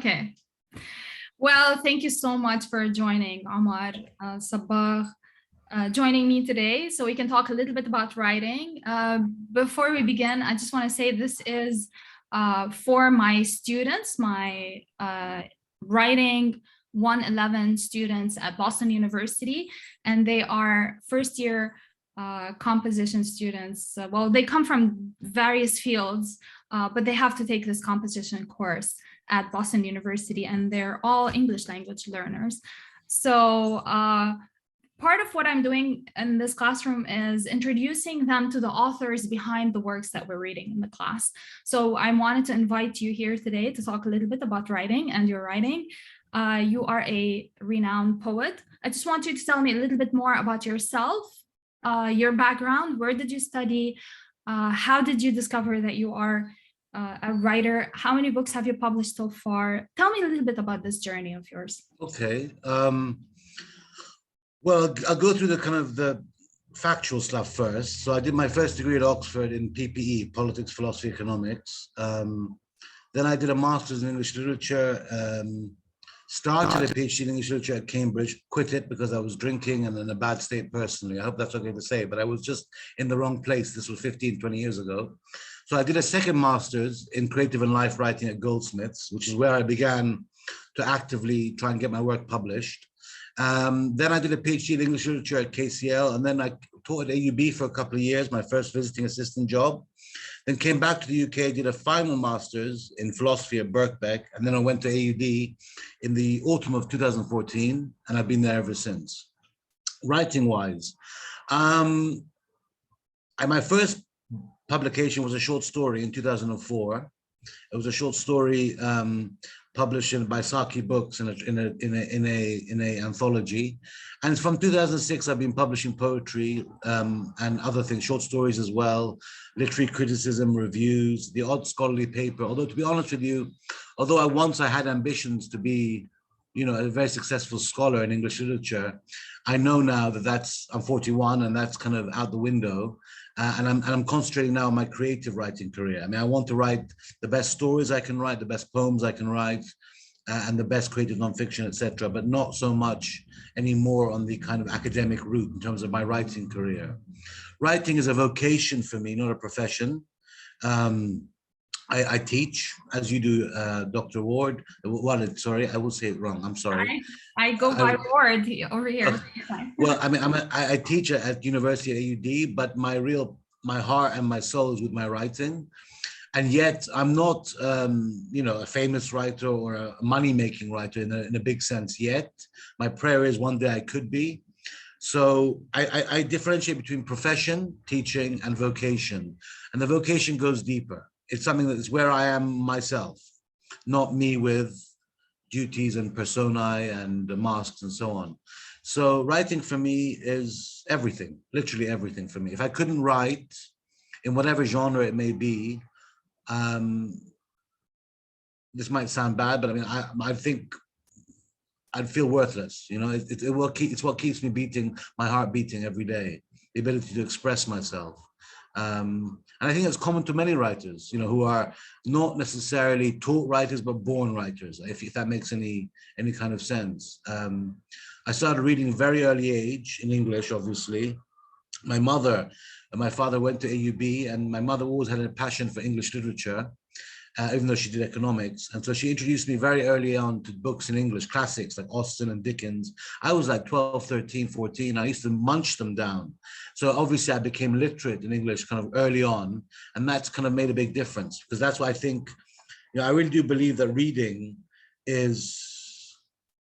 Okay. Well, thank you so much for joining, Omar, Sabbagh, joining me today so we can talk a little bit about writing. Before we begin, I just want to say this is for my students, my writing 111 students at Boston University, and they are first year composition students. Well, they come from various fields, but they have to take this composition course at Boston University, and they're all English language learners. So part of what I'm doing in this classroom is introducing them to the authors behind the works that we're reading in the class. So I wanted to invite you here today to talk a little bit about writing and your writing. You are a renowned poet. I just want you to tell me a little bit more about yourself, your background, where did you study, how did you discover that you are a writer? How many books have you published so far? Tell me a little bit about this journey of yours. Okay. Well, I'll go through the kind of the factual stuff first. So I did my first degree at Oxford in PPE, Politics, Philosophy, Economics. Then I did a master's in English literature, started a PhD in English literature at Cambridge, quit it because I was drinking and in a bad state personally. I hope that's okay to say, but I was just in the wrong place. This was 15, 20 years ago. So I did a second master's in creative and life writing at Goldsmiths, which is where I began to actively try and get my work published. Then I did a PhD in English literature at KCL, and then I taught at AUB for a couple of years, my first visiting assistant job. Then came back to the UK, did a final master's in philosophy at Birkbeck, and then I went to AUD in the autumn of 2014, and I've been there ever since. Writing-wise, my first publication was a short story in 2004. It was a short story published by Saki Books in a anthology, and from 2006 I've been publishing poetry and other things, short stories as well, literary criticism, reviews, the odd scholarly paper. Although to be honest with you, although I had ambitions to be, you know, a very successful scholar in English literature, I know now that I'm 41 and that's kind of out the window. And I'm concentrating now on my creative writing career. I mean, I want to write the best stories I can write, the best poems I can write, and the best creative nonfiction, etc., but not so much anymore on the kind of academic route in terms of my writing career. Writing is a vocation for me, not a profession. I teach, as you do, Dr. Ward. Sorry, I will say it wrong. I'm sorry. I go by Ward over here. Well, I mean, I teach at University at AUD, but my heart and my soul is with my writing. And yet I'm not, you know, a famous writer or a money-making writer in a big sense yet. My prayer is one day I could be. So I differentiate between profession, teaching, and vocation. And the vocation goes deeper. It's something that is where I am myself, not me with duties and personae and masks and so on. So writing for me is everything, literally everything for me. If I couldn't write in whatever genre it may be, this might sound bad, but I mean, I think I'd feel worthless. You know, it's what keeps me beating, my heart beating every day, the ability to express myself. And I think it's common to many writers, you know, who are not necessarily taught writers, but born writers, if that makes any kind of sense. I started reading at a very early age in English, obviously. My mother and my father went to AUB, and my mother always had a passion for English literature, even though she did economics. And so she introduced me very early on to books in English, classics like Austen and Dickens. I was like 12, 13, 14. I used to munch them down. So obviously I became literate in English kind of early on, and that's kind of made a big difference, because that's why I think, you know, I really do believe that reading is,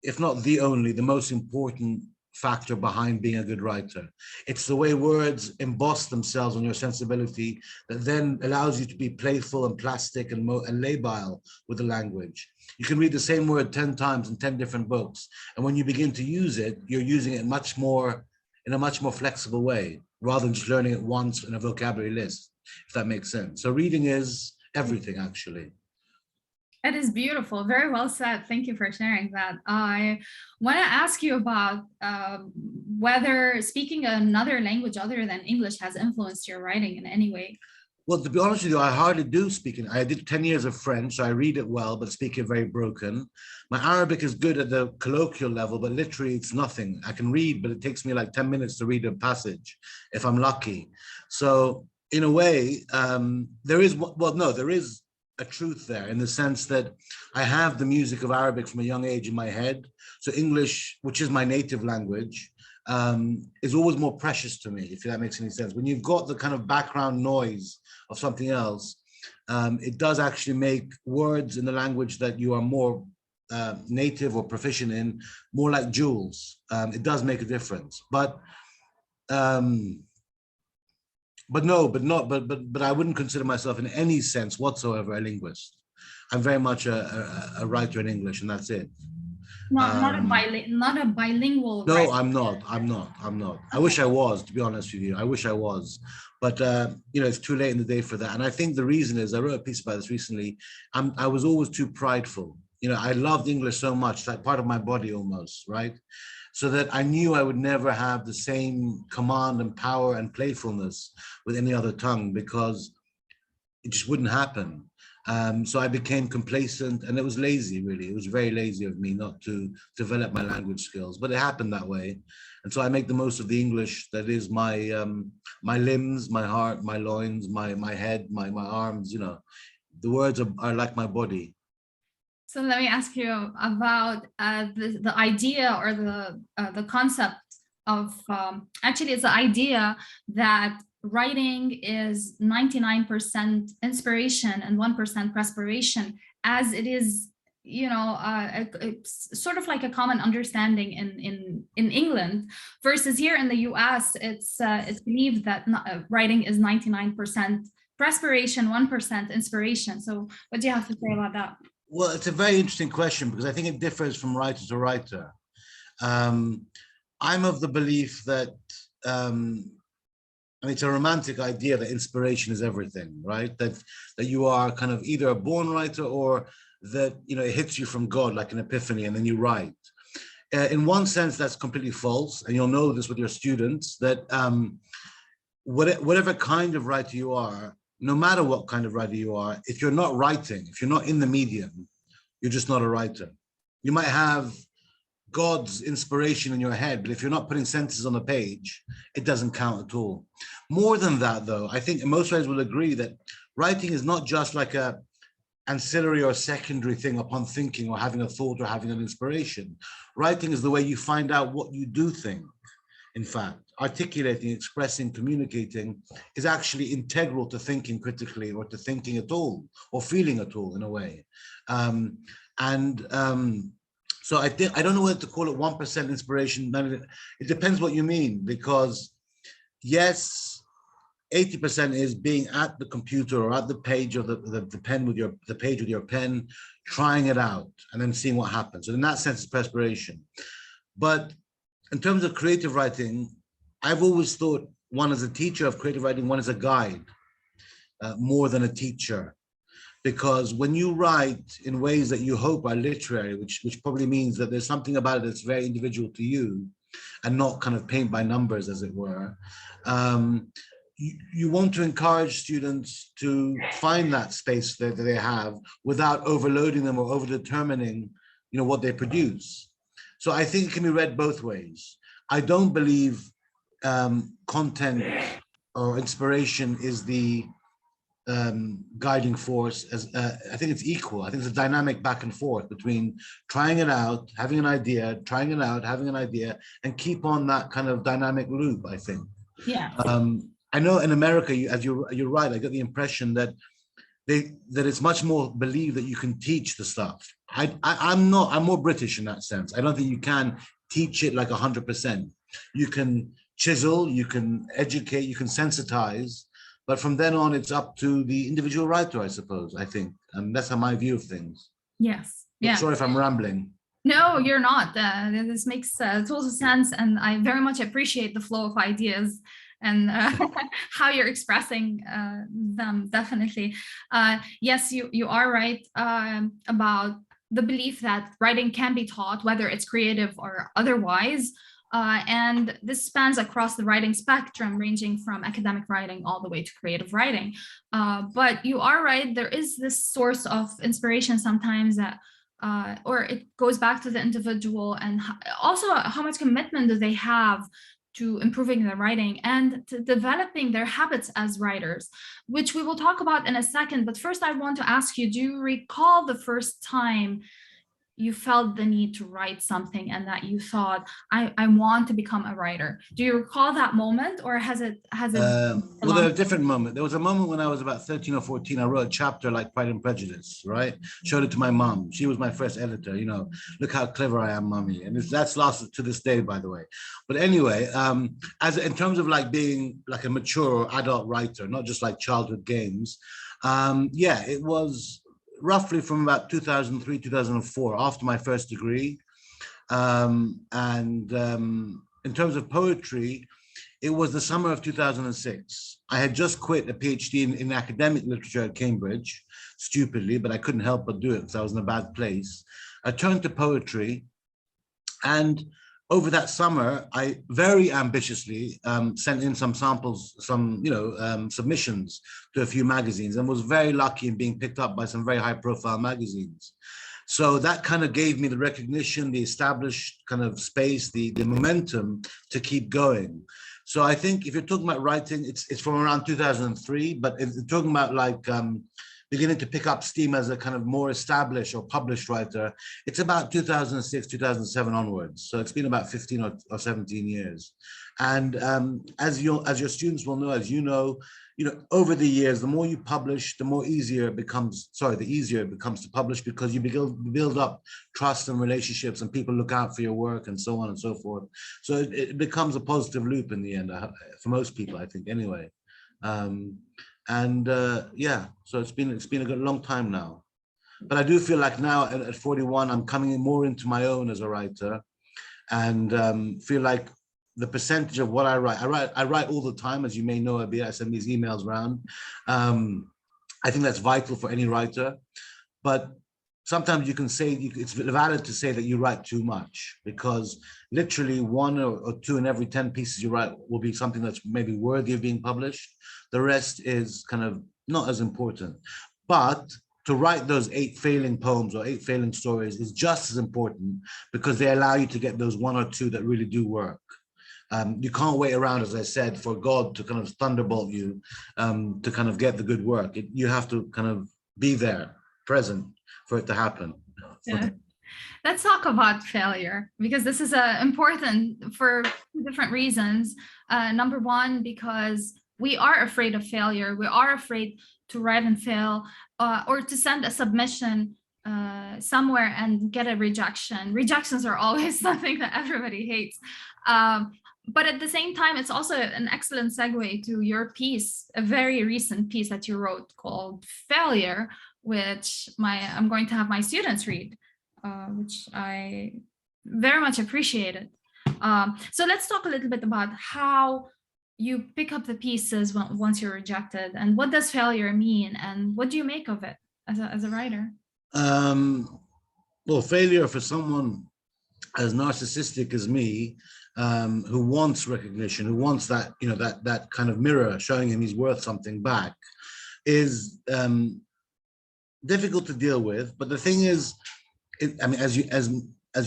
if not the only, the most important factor behind being a good writer. It's the way words emboss themselves on your sensibility that then allows you to be playful and plastic and labile with the language. You can read the same word 10 times in 10 different books, and when you begin to use it, you're using it in a much more flexible way, rather than just learning it once in a vocabulary list, if that makes sense. So reading is everything, actually. It is beautiful. Very well said. Thank you for sharing that. I want to ask you about whether speaking another language other than English has influenced your writing in any way. Well, to be honest with you, I hardly do speak it. I did 10 years of French, so I read it well, but speak it very broken. My Arabic is good at the colloquial level, but literally it's nothing. I can read, but it takes me like 10 minutes to read a passage if I'm lucky. So in a way, there is, well, no, there is a truth there in the sense that I have the music of Arabic from a young age in my head. So English, which is my native language, is always more precious to me, if that makes any sense. When you've got the kind of background noise of something else, it does actually make words in the language that you are more native or proficient in more like jewels. It does make a difference, but I wouldn't consider myself in any sense whatsoever a linguist. I'm very much a writer in English, and that's it. Not a bilingual No, writer. I'm not. I wish I was, to be honest with you. I wish I was, but you know, it's too late in the day for that. And I think the reason is, I wrote a piece about this recently. I was always too prideful. You know, I loved English so much, like part of my body almost, right? So that I knew I would never have the same command and power and playfulness with any other tongue, because it just wouldn't happen. So I became complacent, and it was lazy, really. It was very lazy of me not to develop my language skills, but it happened that way. And so I make the most of the English that is my my limbs, my heart, my loins, my head, my arms. You know, the words are like my body. So let me ask you about the idea or the concept of actually it's the idea that writing is 99% inspiration and 1% perspiration, as it is, you know, it's sort of like a common understanding in England, versus here in the US, it's believed that writing is 99% perspiration, 1% inspiration. So what do you have to say about that? Well, it's a very interesting question, because I think it differs from writer to writer. I'm of the belief that I mean, it's a romantic idea that inspiration is everything, right? That you are kind of either a born writer, or that, you know, it hits you from God like an epiphany and then you write. In one sense, that's completely false. And you'll know this with your students, that whatever kind of writer you are, no matter what kind of writer you are, if you're not writing, if you're not in the medium, you're just not a writer. You might have God's inspiration in your head, but if you're not putting sentences on the page, it doesn't count at all. More than that, though, I think most writers will agree that writing is not just like a ancillary or secondary thing upon thinking or having a thought or having an inspiration. Writing is the way you find out what you do think. In fact, articulating, expressing, communicating is actually integral to thinking critically, or to thinking at all, or feeling at all, in a way. So I think, I don't know whether to call it 1% inspiration. It depends what you mean, because yes, 80% is being at the computer or at the page, or the pen with the page with your pen, trying it out and then seeing what happens. So in that sense, it's perspiration. But in terms of creative writing, I've always thought one as a teacher of creative writing, one as a guide, more than a teacher. Because when you write in ways that you hope are literary, which probably means that there's something about it that's very individual to you, and not kind of paint by numbers, as it were, you want to encourage students to find that space that they have without overloading them or over-determining, you know, what they produce. So I think it can be read both ways. I don't believe content or inspiration is the guiding force. As I think it's equal. I think it's a dynamic back and forth between trying it out, having an idea, trying it out, having an idea, and keep on that kind of dynamic loop, I think. Yeah. I know in America, as you're right, I get the impression that it's much more believed that you can teach the stuff. I'm more British in that sense. I don't think you can teach it like 100%. You can chisel, you can educate, you can sensitize, but from then on, it's up to the individual writer, I suppose, I think. And that's my view of things. Yes. Yeah. Sorry if I'm rambling. No, you're not. This makes total sense. And I very much appreciate the flow of ideas and how you're expressing them, definitely. Yes, you are right about the belief that writing can be taught, whether it's creative or otherwise. And this spans across the writing spectrum, ranging from academic writing all the way to creative writing. But you are right, there is this source of inspiration sometimes that, or it goes back to the individual, and also how much commitment do they have to improving their writing and to developing their habits as writers, which we will talk about in a second. But first, I want to ask you, do you recall the first time you felt the need to write something and that you thought, I want to become a writer? Do you recall that moment, or has it Well, there are different moments. There was a moment when I was about 13 or 14. I wrote a chapter like Pride and Prejudice, right? Showed it to my mom. She was my first editor. You know, look how clever I am, mommy. And that's lasted to this day, by the way. But anyway, as in terms of like being like a mature or adult writer, not just like childhood games. Yeah, it was roughly from about 2003, 2004, after my first degree. In terms of poetry, it was the summer of 2006. I had just quit a PhD in academic literature at Cambridge, stupidly, but I couldn't help but do it because I was in a bad place. I turned to poetry, and over that summer, I very ambitiously sent in some samples, some submissions to a few magazines, and was very lucky in being picked up by some very high-profile magazines. So that kind of gave me the recognition, the established kind of space, the momentum to keep going. So I think if you're talking about writing, it's from around 2003, but if you're talking about like beginning to pick up steam as a kind of more established or published writer, it's about 2006, 2007 onwards. So it's been about 15 or 17 years. And as your students will know, as you know, over the years, the more you publish, the easier it becomes to publish, because you build up trust and relationships, and people look out for your work and so on and so forth. So it becomes a positive loop in the end, for most people, I think, anyway. Yeah, so it's been a good long time now. But I do feel like now at 41, I'm coming more into my own as a writer, and feel like the percentage of what I write all the time, as you may know. I send these emails around. I think that's vital for any writer, but sometimes you can say it's valid to say that you write too much, because literally 1 or 2 in every 10 pieces you write will be something that's maybe worthy of being published. The rest is kind of not as important. But to write those 8 failing poems or 8 failing stories is just as important, because they allow you to get those 1 or 2 that really do work. You can't wait around, as I said, for God to kind of thunderbolt you to kind of get the good work. You have to kind of be there, present, for it to happen. Yeah. Let's talk about failure, because this is important for 2 different reasons. Number one, because we are afraid of failure. We are afraid to write and fail, or to send a submission somewhere and get a rejection. Rejections are always something that everybody hates. But at the same time, it's also an excellent segue to your piece, a very recent piece that you wrote called Failure, which I'm going to have my students read, which I very much appreciated. So let's talk a little bit about how you pick up the pieces once you're rejected, and what does failure mean, and what do you make of it as a writer? Well, failure for someone as narcissistic as me, who wants recognition, who wants that, that kind of mirror showing him he's worth something back, is difficult to deal with. But the thing is, as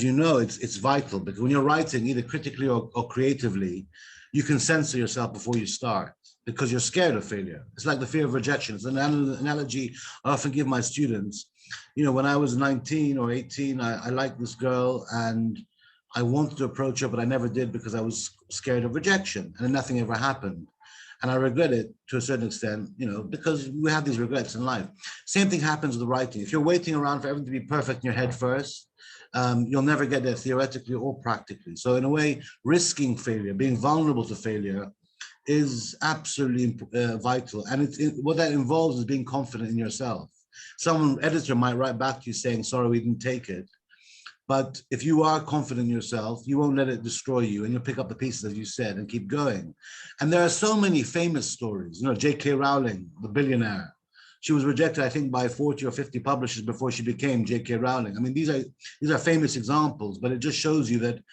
you know, it's vital, because when you're writing, either critically or creatively, you can censor yourself before you start, because you're scared of failure. It's like the fear of rejection. It's an analogy I often give my students. When I was 19 or 18, I liked this girl, and I wanted to approach her, but I never did, because I was scared of rejection, and nothing ever happened. And I regret it to a certain extent, because we have these regrets in life. Same thing happens with writing. If you're waiting around for everything to be perfect in your head first, you'll never get there theoretically or practically. So in a way, risking failure, being vulnerable to failure, is absolutely vital. And what that involves is being confident in yourself. Some editor might write back to you saying, sorry, we didn't take it. But if you are confident in yourself, you won't let it destroy you, and you'll pick up the pieces, as you said, and keep going. And there are so many famous stories. J.K. Rowling, the billionaire. She was rejected, I think, by 40 or 50 publishers before she became J.K. Rowling. I mean, these are famous examples, but it just shows you that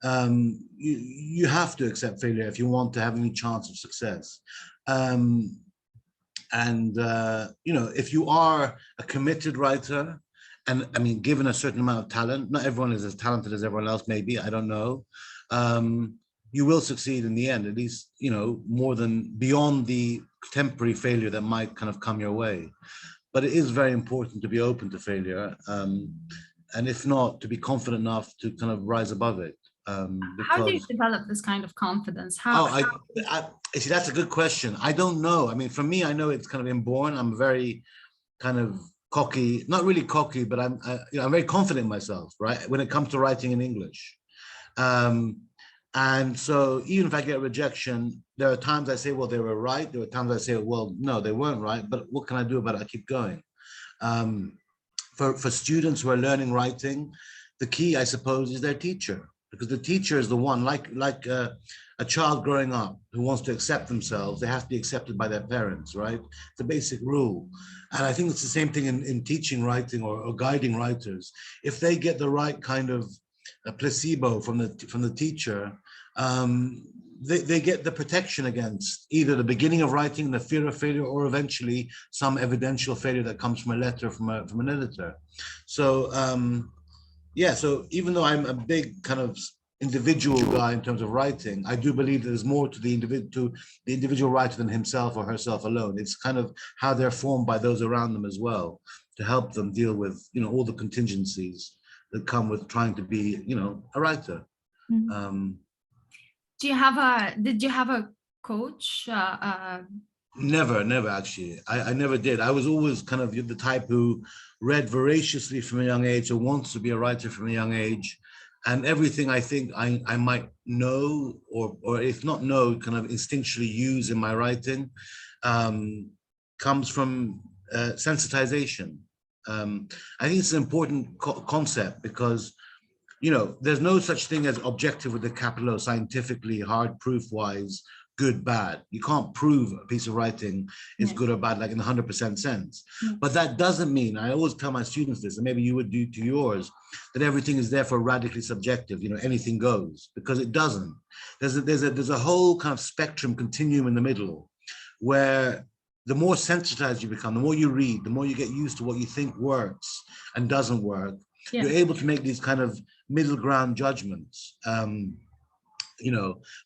you have to accept failure if you want to have any chance of success. Um, if you are a committed writer, and I mean, given a certain amount of talent, not everyone is as talented as everyone else, maybe, I don't know. Um, you will succeed in the end, at least, more than beyond the temporary failure that might kind of come your way. But it is very important to be open to failure. And if not, to be confident enough to kind of rise above it. How do you Because develop this kind of confidence? Oh, I see. That's a good question. I don't know. I mean, for me, I know it's kind of inborn. I'm very kind of cocky, not really cocky, but I'm very confident in myself, right? When it comes to writing in English. Um, and so even if I get rejection, there are times I say, well, they were right. There are times I say, well, no, they weren't right, but what can I do about it? I keep going. Um, for students who are learning writing, the key, I suppose, is their teacher, because the teacher is the one, like a child growing up who wants to accept themselves, they have to be accepted by their parents, right? It's a basic rule. And I think it's the same thing in teaching writing or guiding writers. If they get the right kind of a placebo from the teacher, they get the protection against either the beginning of writing, the fear of failure, or eventually some evidential failure that comes from a letter from an editor. So yeah, so even though I'm a big kind of individual guy in terms of writing, I do believe there's more to the individual writer than himself or herself alone. It's kind of how they're formed by those around them as well, to help them deal with all the contingencies that come with trying to be a writer. Mm-hmm. Did you have a coach? Never actually. I never did. I was always kind of the type who read voraciously from a young age, or wants to be a writer from a young age. And everything I think I might know, or if not know, kind of instinctually use in my writing, comes from sensitization. I think it's an important concept, because there's no such thing as objective with a capital O, scientifically, hard proof wise, good, bad. You can't prove a piece of writing is good or bad, like in 100% sense. But that doesn't mean, I always tell my students this, and maybe you would do to yours, that everything is therefore radically subjective, anything goes, because it doesn't. There's a whole kind of spectrum continuum in the middle, where the more sensitized you become, the more you read, the more you get used to what you think works and doesn't work. You're able to make these kind of middle ground judgments,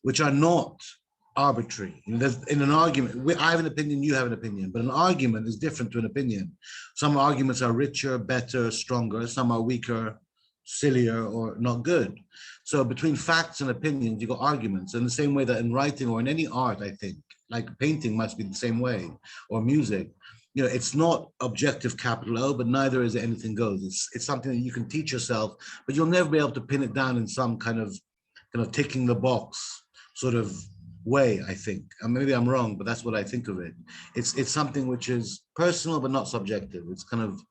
which are not arbitrary. There's, in an argument, I have an opinion, you have an opinion, but an argument is different to an opinion. Some arguments are richer, better, stronger. Some are weaker, sillier, or not good. So between facts and opinions, you got arguments. In the same way that in writing or in any art, I think, like painting must be the same way, or music. It's not objective capital O, but neither is it anything goes. It's something that you can teach yourself, but you'll never be able to pin it down in some kind of ticking the box sort of way, I think. And maybe I'm wrong, but that's what I think of it. It's something which is personal but not subjective. It's kind of,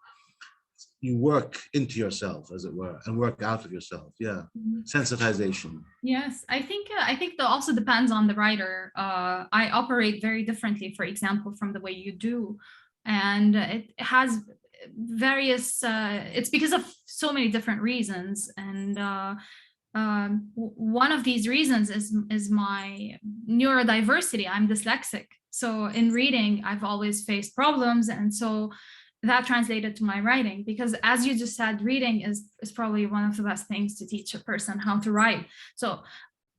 you work into yourself, as it were, and work out of yourself. Yeah. Sensitization. Yes, I think that also depends on the writer. I operate very differently, for example, from the way you do, and it has various. It's because of so many different reasons, and one of these reasons is my neurodiversity. I'm dyslexic, so in reading, I've always faced problems, and so that translated to my writing, because as you just said, reading is probably one of the best things to teach a person how to write. So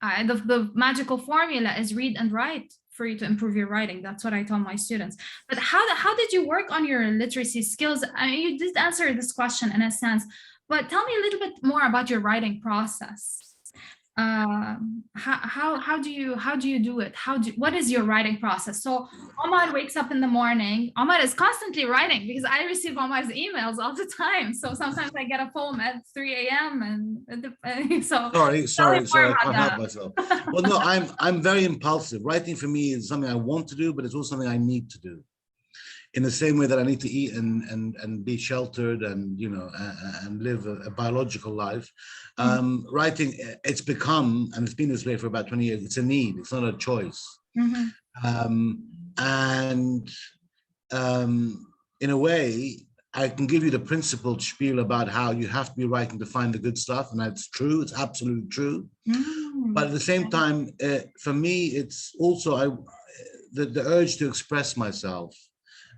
the magical formula is read and write for you to improve your writing. That's what I tell my students. But how did you work on your literacy skills? I mean, you did answer this question in a sense, but tell me a little bit more about your writing process. How do you do it? What is your writing process? So Omar wakes up in the morning. Omar is constantly writing, because I receive Omar's emails all the time. So sometimes I get a poem at 3 a.m. and so sorry, I can't help myself. Well, no, I'm very impulsive. Writing for me is something I want to do, but it's also something I need to do. In the same way that I need to eat and be sheltered and and live a biological life, writing, it's become, and it's been this way for about 20 years. It's a need. It's not a choice. In a way, I can give you the principled spiel about how you have to be writing to find the good stuff, and that's true. It's absolutely true. But at the same time, for me, it's also the urge to express myself,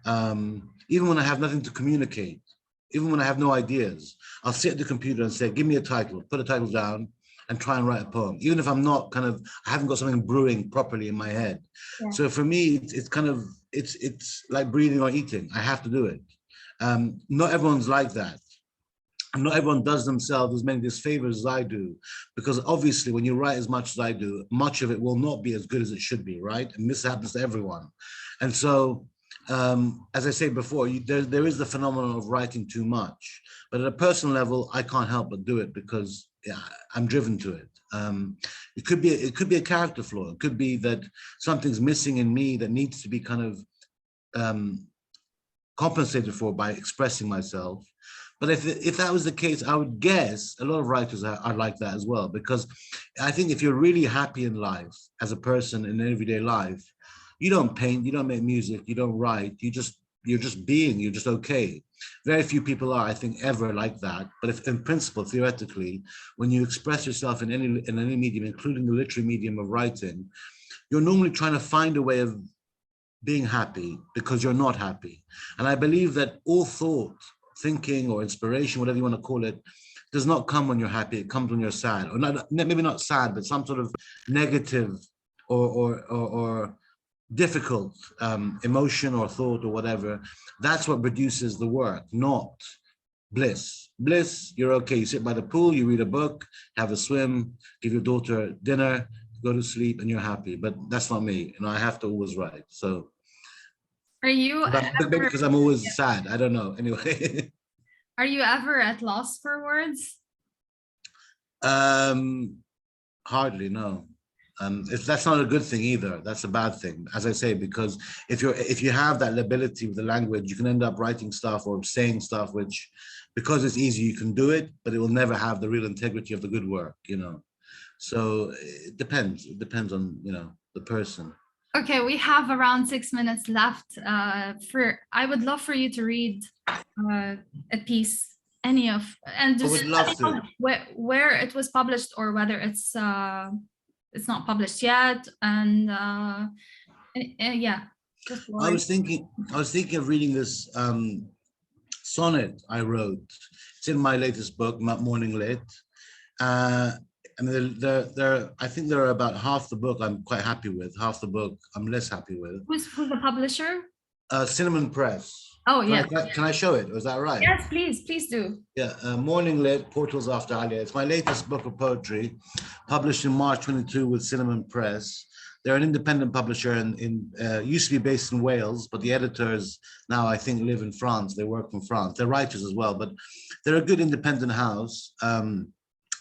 even when I have nothing to communicate, even when I have no ideas. I'll sit at the computer and say, give me a title, put a title down, and try and write a poem, even if I'm not I haven't got something brewing properly in my head. Yeah. So for me, it's like breathing or eating. I have to do it. Not everyone's like that. And not everyone does themselves as many disfavors as I do, because obviously when you write as much as I do, much of it will not be as good as it should be, right? And this happens to everyone. And so, as I said before, there is the phenomenon of writing too much, but at a personal level, I can't help but do it because I'm driven to it. It could be a character flaw. It could be that something's missing in me that needs to be kind of compensated for by expressing myself. But if that was the case, I would guess a lot of writers are like that as well, because I think if you're really happy in life as a person in everyday life, you don't paint, you don't make music, you don't write, you're just being, you're just okay. Very few people are, I think, ever like that. But if in principle, theoretically, when you express yourself in any medium, including the literary medium of writing, you're normally trying to find a way of being happy because you're not happy. And I believe that all thought, thinking, or inspiration, whatever you want to call it, does not come when you're happy. It comes when you're sad, or not, maybe not sad, but some sort of negative or difficult emotion or thought or whatever. That's what produces the work, not bliss. Bliss, you're okay. You sit by the pool, you read a book, have a swim, give your daughter dinner, go to sleep, and you're happy. But that's not me. I have to always write. So are you maybe because I'm always sad. I don't know. Anyway. Are you ever at loss for words? Hardly, no. If that's not a good thing either, that's a bad thing, as I say, because if you have that ability with the language, you can end up writing stuff or saying stuff which, because it's easy, you can do it, but it will never have the real integrity of the good work, So it depends. It depends on, the person. Okay, we have around 6 minutes left. I would love for you to read a piece, any of, and just I would love to. Where it was published or whether it's not published yet, and yeah. I was thinking of reading this sonnet I wrote. It's in my latest book, Morning Lit. And I think there are about half the book I'm quite happy with, half the book I'm less happy with. Who's the publisher? Cinnamon Press. Oh, yeah. Can I show it? Was that right? Yes, please do. Yeah, Morning Lit, Portals After Alia. It's my latest book of poetry, published in March 22 with Cinnamon Press. They're an independent publisher and used to be based in Wales, but the editors now, I think, live in France. They work from France. They're writers as well, but they're a good independent house.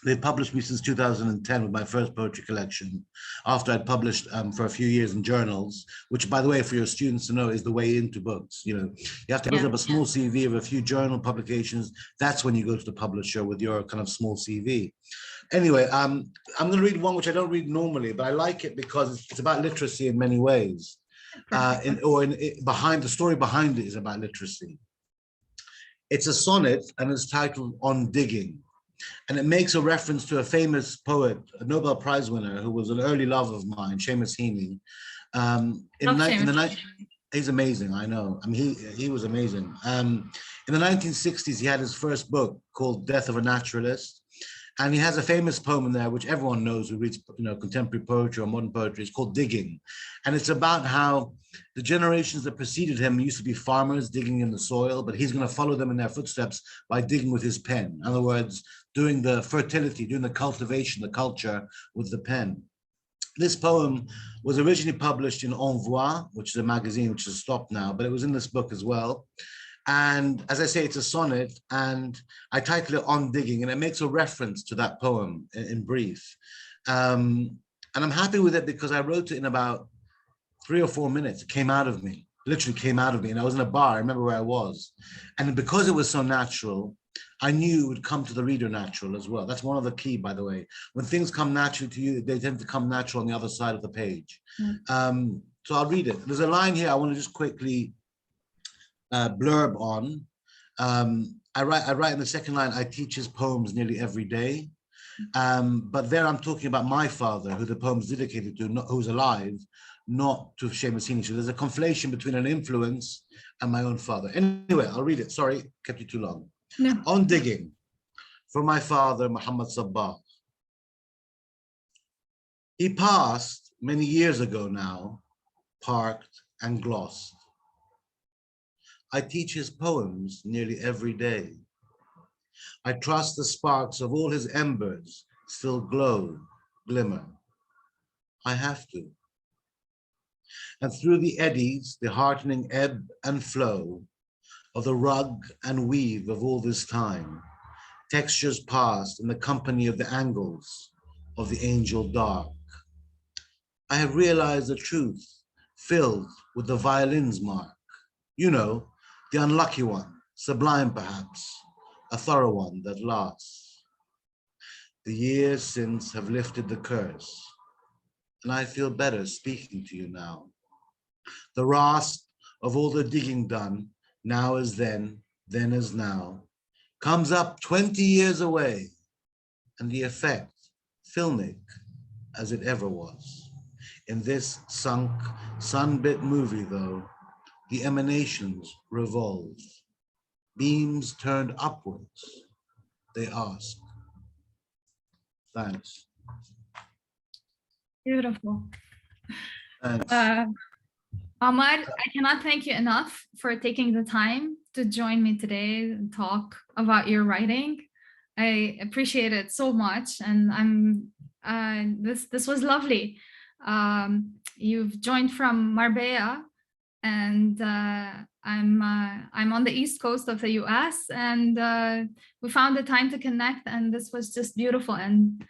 They've published me since 2010 with my first poetry collection, after I'd published for a few years in journals, which, by the way, for your students to know, is the way into books. You have to build up a small CV of a few journal publications. That's when you go to the publisher with your kind of small CV. Anyway, I'm going to read one which I don't read normally, but I like it because it's about literacy in many ways. The story behind it is about literacy. It's a sonnet and it's titled On Digging. And it makes a reference to a famous poet, a Nobel Prize winner, who was an early love of mine, Seamus Heaney. He's amazing, I know. I mean, he was amazing. In the 1960s, he had his first book called Death of a Naturalist. And he has a famous poem in there, which everyone knows who reads, contemporary poetry or modern poetry. It's called Digging. And it's about how the generations that preceded him used to be farmers digging in the soil, but he's going to follow them in their footsteps by digging with his pen. In other words, doing the fertility, doing the cultivation, the culture with the pen. This poem was originally published in Envoi, which is a magazine which has stopped now, but it was in this book as well. And as I say, it's a sonnet, and I title it On Digging, and it makes a reference to that poem in brief. And I'm happy with it because I wrote it in about 3 or 4 minutes. It came out of me, literally came out of me. And I was in a bar, I remember where I was. And because it was so natural, I knew it would come to the reader natural as well. That's one of the key, by the way. When things come naturally to you, they tend to come natural on the other side of the page. So I'll read it. There's a line here I want to just quickly blurb on. I write in the second line, I teach his poems nearly every day. But there I'm talking about my father, who the poem's dedicated to, who's alive, not to Seamus Heaney. So there's a conflation between an influence and my own father. Anyway, I'll read it. Sorry, kept you too long. No. On digging, for my father, Muhammad Sabbagh. He passed many years ago now, parked and glossed. I teach his poems nearly every day. I trust the sparks of all his embers still glow, glimmer. I have to. And through the eddies, the heartening ebb and flow of the rug and weave of all this time, textures passed in the company of the angles of the angel dark. I have realized the truth filled with the violin's mark. You know, the unlucky one, sublime perhaps, a thorough one that lasts. The years since have lifted the curse, and I feel better speaking to you now. The rasp of all the digging done, now as then as now, comes up 20 years away, and the effect, filmic as it ever was. In this sunk, sun-bit movie, though, the emanations revolve. Beams turned upwards, they ask. Thanks. Beautiful. Thanks. Omar, I cannot thank you enough for taking the time to join me today and talk about your writing. I appreciate it so much, and this was lovely. You've joined from Marbella, and I'm on the East Coast of the US, and we found the time to connect, and this was just beautiful and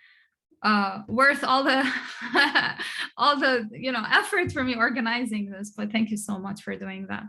worth all the all the effort for me organizing this. But thank you so much for doing that.